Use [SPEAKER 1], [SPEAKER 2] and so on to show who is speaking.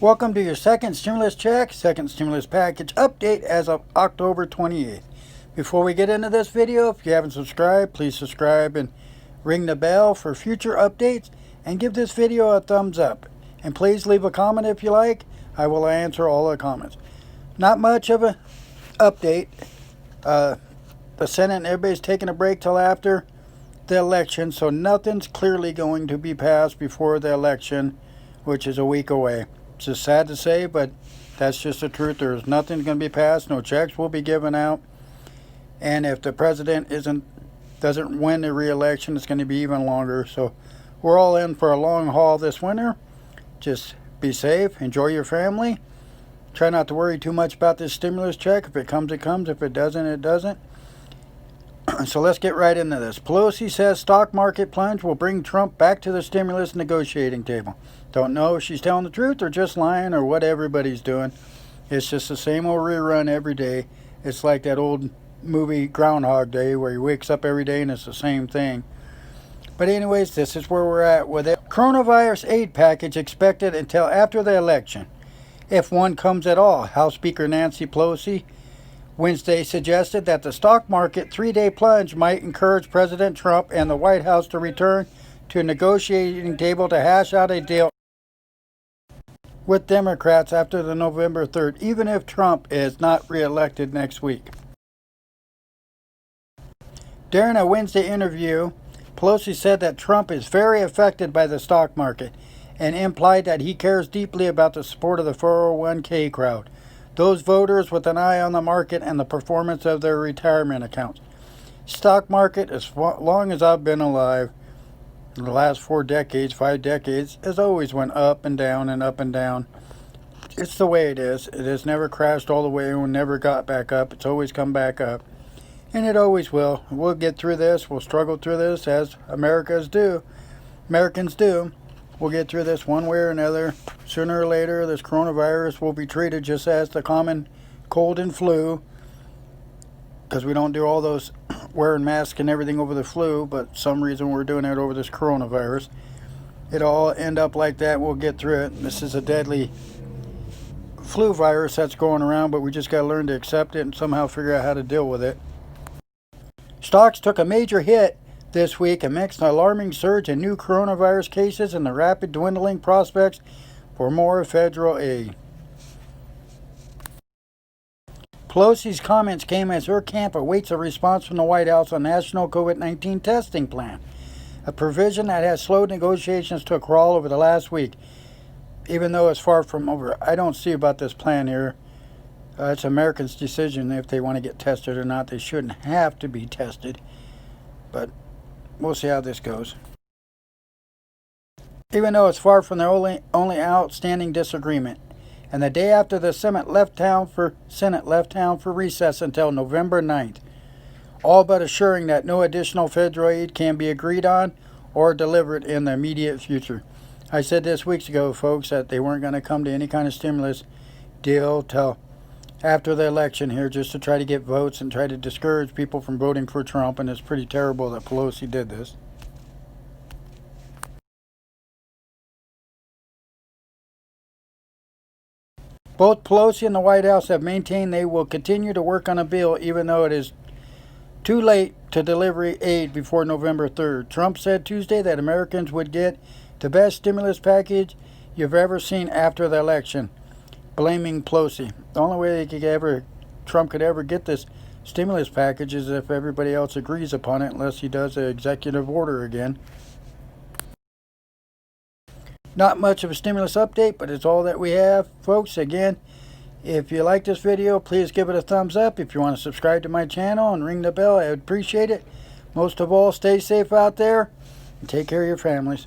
[SPEAKER 1] Welcome to your second stimulus check, second stimulus package update as of October 28th. Before we get into this video, if you haven't subscribed, please subscribe and ring the bell for future updates and give this video a thumbs up. And please leave a comment if you like. I will answer all the comments. Not much of an update. The Senate and everybody's taking a break till after the election, so nothing's clearly going to be passed before the election, which is a week away. It's just sad to say, but that's just the truth. There's nothing going to be passed. No checks will be given out. And if the president doesn't win the re-election, it's going to be even longer. So we're all in for a long haul this winter. Just be safe. Enjoy your family. Try not to worry too much about this stimulus check. If it comes, it comes. If it doesn't, it doesn't. So let's get right into this. Pelosi says stock market plunge will bring Trump back to the stimulus negotiating table. Don't know if she's telling the truth or just lying or what everybody's doing. It's just the same old rerun every day. It's like that old movie Groundhog Day where he wakes up every day and it's the same thing. But anyways, this is where we're at with it. Coronavirus aid package expected until after the election, if one comes at all. House Speaker Nancy Pelosi Wednesday suggested that the stock market 3-day plunge might encourage President Trump and the White House to return to a negotiating table to hash out a deal with Democrats after the November 3rd, even if Trump is not reelected next week. During a Wednesday interview, Pelosi said that Trump is very affected by the stock market and implied that he cares deeply about the support of the 401k crowd, those voters with an eye on the market and the performance of their retirement accounts. Stock market, as long as I've been alive, in the last 5 decades, has always went up and down and up and down. It's the way it is. It has never crashed all the way and never got back up. It's always come back up. And it always will. We'll get through this. We'll struggle through this as Americans do. We'll get through this one way or another. Sooner or later, this coronavirus will be treated just as the common cold and flu, because we don't do all those wearing masks and everything over the flu, but some reason we're doing it over this coronavirus. It'll all end up like that. We'll get through it. This is a deadly flu virus that's going around, but we just got to learn to accept it and somehow figure out how to deal with it. Stocks took a major hit this week amidst an alarming surge in new coronavirus cases and the rapid dwindling prospects for more federal aid. Pelosi's comments came as her camp awaits a response from the White House on national COVID-19 testing plan, a provision that has slowed negotiations to a crawl over the last week. Even though it's far from over, I don't see about this plan here. It's Americans' decision if they want to get tested or not. They shouldn't have to be tested, but we'll see how this goes. Even though it's far from their only outstanding disagreement, and the day after the Senate left town for recess until November 9th, all but assuring that no additional federal aid can be agreed on or delivered in the immediate future. I said this weeks ago, folks, that they weren't going to come to any kind of stimulus deal till after the election here, just to try to get votes and try to discourage people from voting for Trump, and it's pretty terrible that Pelosi did this. Both Pelosi and the White House have maintained they will continue to work on a bill even though it is too late to deliver aid before November 3rd. Trump said Tuesday that Americans would get the best stimulus package you've ever seen after the election, blaming Pelosi. The only way Trump could ever get this stimulus package is if everybody else agrees upon it, unless he does an executive order again. Not much of a stimulus update, but it's all that we have, folks. Again, if you like this video, please give it a thumbs up. If you want to subscribe to my channel and ring the bell, I would appreciate it. Most of all, stay safe out there and take care of your families.